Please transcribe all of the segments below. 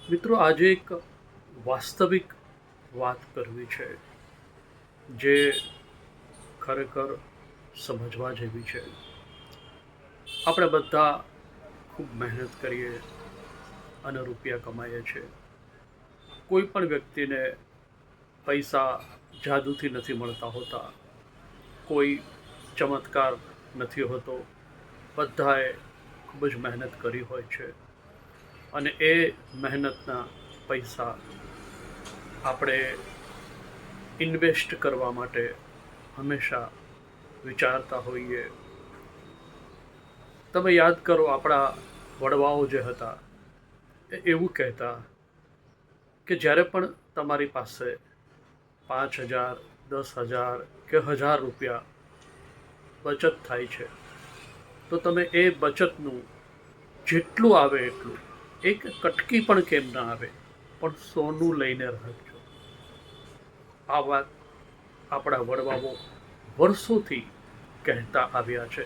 મિત્રો, આજે એક વાસ્તવિક વાત કરવી છે જે ખરેખર સમજવા જેવી છે. આપણે બધા ખૂબ મહેનત કરીએ અને રૂપિયા કમાઈએ છીએ. કોઈ પણ વ્યક્તિને પૈસા જાદુથી નથી મળતા હોતા. કોઈ ચમત્કાર નથી હોતો. બધાએ ખૂબ જ મહેનત કરી હોય છે અને એ મહેનતના પૈસા આપણે ઇન્વેસ્ટ કરવા માટે હંમેશા વિચારતા હોઈએ. તમે યાદ કરો, આપણા વડવાઓ જે હતા એ એવું કહેતા કે જ્યારે પણ તમારી પાસે 5,000, 10,000 કે 1,000 રૂપિયા બચત થાય છે તો તમે એ બચતનું જેટલું આવે એટલું, એક કટકી પણ કેમ ના આવે, પણ સોનું લઈને રાખજો. આ વાત આપણા વડવાઓ વર્ષોથી કહેતા આવ્યા છે,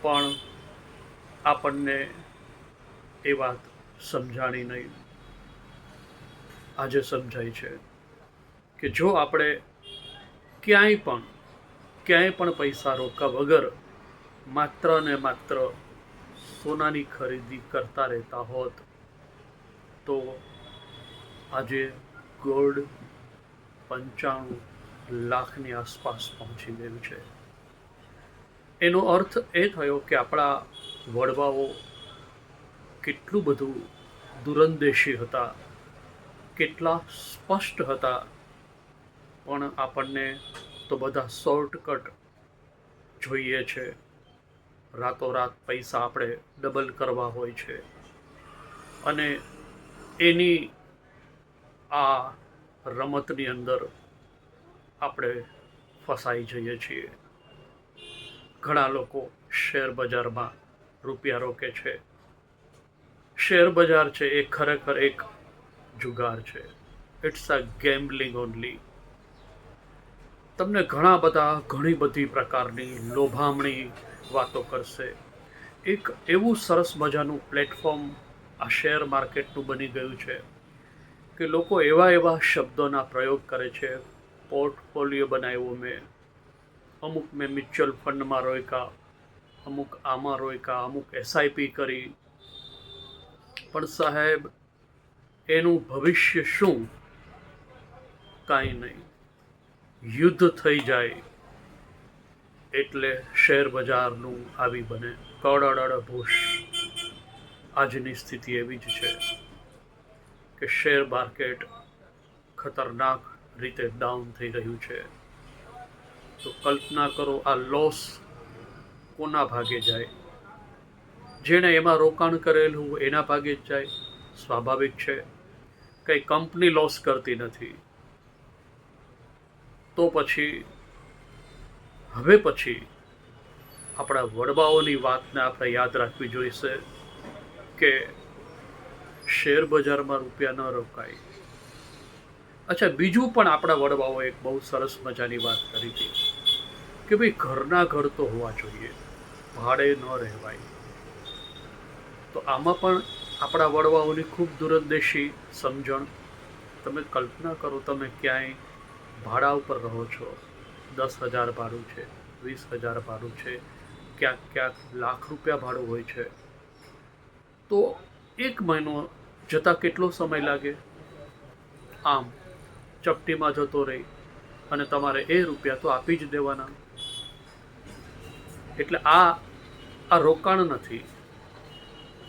પણ આપણને એ વાત સમજાણી નહીં. આજે સમજાય છે કે જો આપણે ક્યાંય પણ પૈસા રોક્યા વગર માત્ર ને માત્ર સોનાની ખરીદી કરતા રહેતા હોત તો આજે ગોલ્ડ 95 લાખની આસપાસ પહોંચી ગયું છે. એનો અર્થ એ થયો કે આપણા વડવાઓ કેટલું બધું દૂરંદેશી હતા, કેટલા સ્પષ્ટ હતા, પણ આપણને તો બધા શોર્ટકટ જોઈએ છે. રાતોરાત પૈસા આપણે ડબલ કરવા હોય છે અને એની આ રમતની અંદર આપણે ફસાઈ જઈએ છીએ. ઘણા લોકો શેર બજારમાં રૂપિયા રોકે છે. શેર બજાર છે એ ખરેખર એક જુગાર છે. It's a gambling only. તમને ઘણી બધી પ્રકારની લોભામણી વાતો કરશે. એક એવું સરસ મજાનું પ્લેટફોર્મ આ શેર માર્કેટનું બની ગયું છે કે લોકો એવા એવા શબ્દોના પ્રયોગ કરે છે. પોર્ટફોલિયો બનાવ્યો મેં, અમુક મેં મ્યુચ્યુઅલ ફંડમાં રોક્યા, અમુક આમાં રોક્યા, અમુક એસઆઈપી કરી. પણ સાહેબ, એનું ભવિષ્ય શું? કાંઈ નહીં. યુદ્ધ થઈ જાય એટલે શેર બજારનું આવી બને કડડ ભૂષ. આજની સ્થિતિ એવી જ છે કે શેર માર્કેટ ખતરનાક રીતે ડાઉન થઈ રહ્યું છે. તો કલ્પના કરો, આ લોસ કોના ભાગે જાય? જેણે એમાં રોકાણ કરેલું એના ભાગે જ જાય. સ્વાભાવિક છે. કઈ કંપની લોસ કરતી નથી. તો પછી આપણા વડવાઓની વાતને આપણે યાદ રાખવી જોઈશે કે શેર બજારમાં રૂપિયા ન રોકાય. અચ્છા, બીજું પણ આપણા વડવાઓ એક બહુ સરસ મજાની વાત કરી હતી કે ભાઈ, ઘરના ઘર તો હોવા જોઈએ, ભાડે ન રહેવાય. તો આમાં પણ આપણા વડવાઓની ખૂબ દૂરંદેશી સમજણ. તમે કલ્પના કરો, તમે ક્યાંય ભાડા ઉપર રહો છો, 10,000 ભાડું છે, 20,000 ભાડું છે, ક્યાંક ક્યાંક લાખ રૂપિયા ભાડું હોય છે. તો એક મહિનો જતાં કેટલો સમય લાગે? આમ ચપટીમાં જતો રહી અને તમારે એ રૂપિયા તો આપી જ દેવાના. એટલે આ રોકાણ નથી,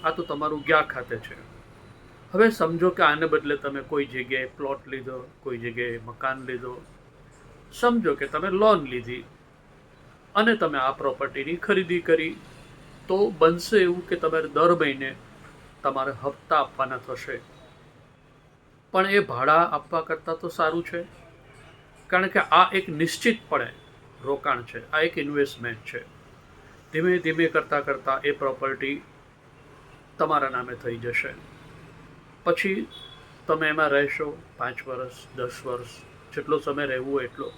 આ તો તમારું ગયા ખાતે છે. હવે સમજો કે આને બદલે તમે કોઈ જગ્યાએ પ્લોટ લીધો, કોઈ જગ્યાએ મકાન લીધો, સમજો કે તમે લોન લીધી અને તમે આ પ્રોપર્ટીની ખરીદી કરી. તો બનશે એવું કે તમારે દર મહિને તમારે હપ્તા આપવાના થશે. પણ એ ભાડા આપવા કરતાં તો સારું છે, કારણ કે આ એક નિશ્ચિતપણે રોકાણ છે, આ એક ઇન્વેસ્ટમેન્ટ છે. ધીમે ધીમે કરતાં એ પ્રોપર્ટી તમારા નામે થઈ જશે. પછી તમે એમાં રહેશો 5 વર્ષ, 10 વર્ષ, જેટલો સમય રહેવું હોય એટલો.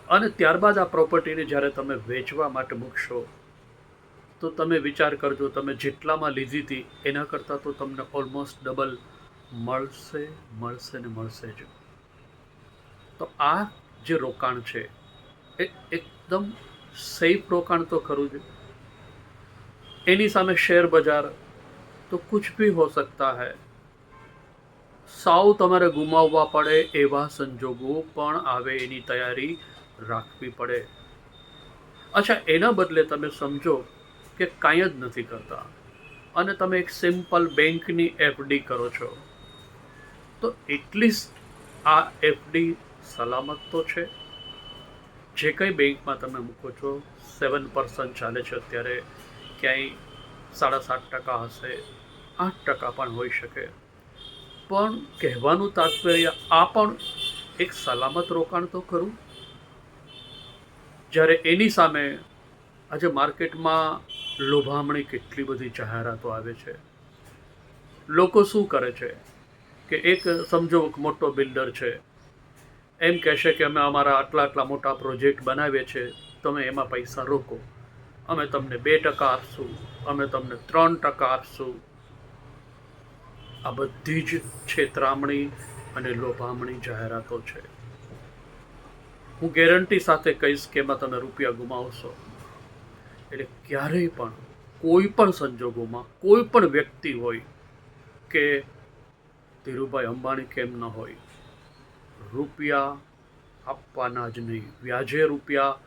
અને ત્યારબાદ આ પ્રોપર્ટીને જ્યારે તમે વેચવા માટે મૂકશો તો તમે વિચાર કરજો, તમે જેટલામાં લીધી હતી એના કરતાં તો તમને ઓલમોસ્ટ ડબલ મળશે જ. તો આ જે રોકાણ છે એ એકદમ સેફ રોકાણ તો ખરું જ. એની સામે શેર બજાર તો કુછ ભી હો સકતા હૈ. સાવ તમારે ગુમાવવા પડે એવા સંજોગો પણ આવે, એની તૈયારી રાખવી પડે. અચ્છા, એના બદલે તમે સમજો કે કાંઈ જ નથી કરતા અને તમે એક સિમ્પલ બેંકની એફડી કરો છો, તો એટલીસ્ટ આ એફડી સલામત તો છે. જે કંઈ બેંકમાં તમે મૂકો છો 7% ચાલે છે અત્યારે, ક્યાંય 7.5% હશે, 8% પણ હોઈ શકે. પણ કહેવાનું તાત્પર્ય આ પણ એક સલામત રોકાણ તો ખરું. જ્યારે એની સામે આજે માર્કેટમાં લોભામણી કેટલી બધી જાહેરાતો આવે છે. લોકો શું કરે છે કે એક સમજો મોટો બિલ્ડર છે, એમ કહેશે કે અમે અમારા આટલા મોટા પ્રોજેક્ટ બનાવીએ છીએ, તમે એમાં પૈસા રોકો, અમે તમને 2% આપશું, અમે તમને 3% આપશું. આ બધી જ છેતરામણી અને લોભામણી જાહેરાતો છે. હું ગેરંટી સાથે કહીશ કે એમાં તમે રૂપિયા ગુમાવશો. એટલે ક્યારેય પણ કોઈ પણ સંજોગોમાં કોઈ પણ વ્યક્તિ હોય કે ધીરુભાઈ અંબાણી કેમ ન હોય, રૂપિયા આપવાના જ નહીં. વ્યાજે રૂપિયા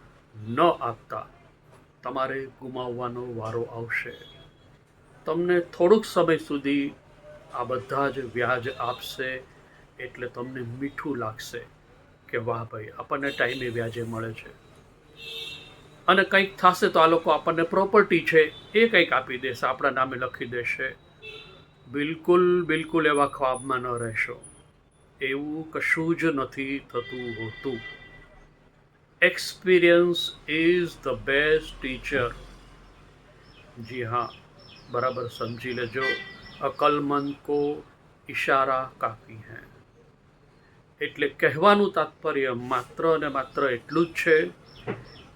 ન આપતા તમારે ગુમાવવાનો વારો આવશે. તમને થોડુંક સમય સુધી આ બધા જ વ્યાજ આપશે એટલે તમને મીઠું લાગશે કે વાહ ભાઈ, આપણને ટાઈમે વ્યાજે મળે છે. અને કંઈક થશે તો આ લોકો આપણને પ્રોપર્ટી છે એ કંઈક આપી દેશે, આપણા નામે લખી દેશે. બિલકુલ એવા ખ્વાબમાં ન રહેશો. એવું કશું જ નથી થતું હોતું. Experience is the best teacher. જી હા, બરાબર સમજી લેજો. અકલમંદ કો ઇશારા કાફી હૈ. એટલે કહેવાનું તાત્પર્ય માત્ર અને માત્ર એટલું જ છે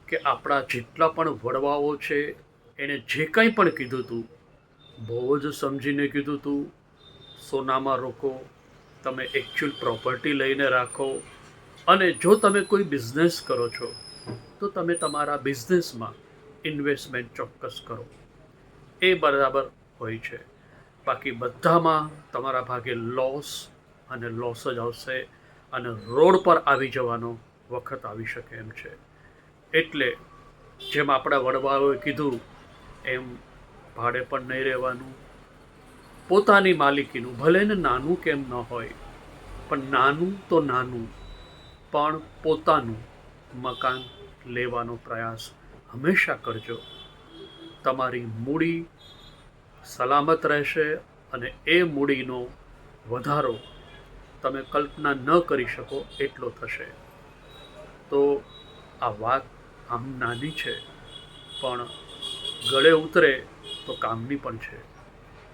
કે આપણા જેટલા પણ વડવાઓ છે એણે જે કંઈ પણ કીધું હતું, બહુ જ સમજીને કીધું હતું. સોનામાં રોકો, તમે એકચ્યુઅલ પ્રોપર્ટી લઈને રાખો, અને જો તમે કોઈ બિઝનેસ કરો છો તો તમે તમારા બિઝનેસમાં ઇન્વેસ્ટમેન્ટ ચોક્કસ કરો. એ બરાબર હોય છે. બાકી બધામાં તમારા ભાગે લોસ જ આવશે અને રોડ પર આવી જવાનો વખત આવી શકે એમ છે. એટલે જેમ આપણા વડવાઓએ કીધું એમ ભાડે પણ નહીં રહેવાનું. પોતાની માલિકીનું ભલે ને નાનું કેમ ન હોય, પણ નાનું તો નાનું પણ પોતાનું મકાન લેવાનો પ્રયાસ હંમેશા કરજો. તમારી મૂડી સલામત રહેશે અને એ મૂડીનો વધારો તમે કલ્પના ન કરી શકો એટલો થશે. તો આ વાત આમ નાની છે પણ ગળે ઉતરે તો કામની પણ છે.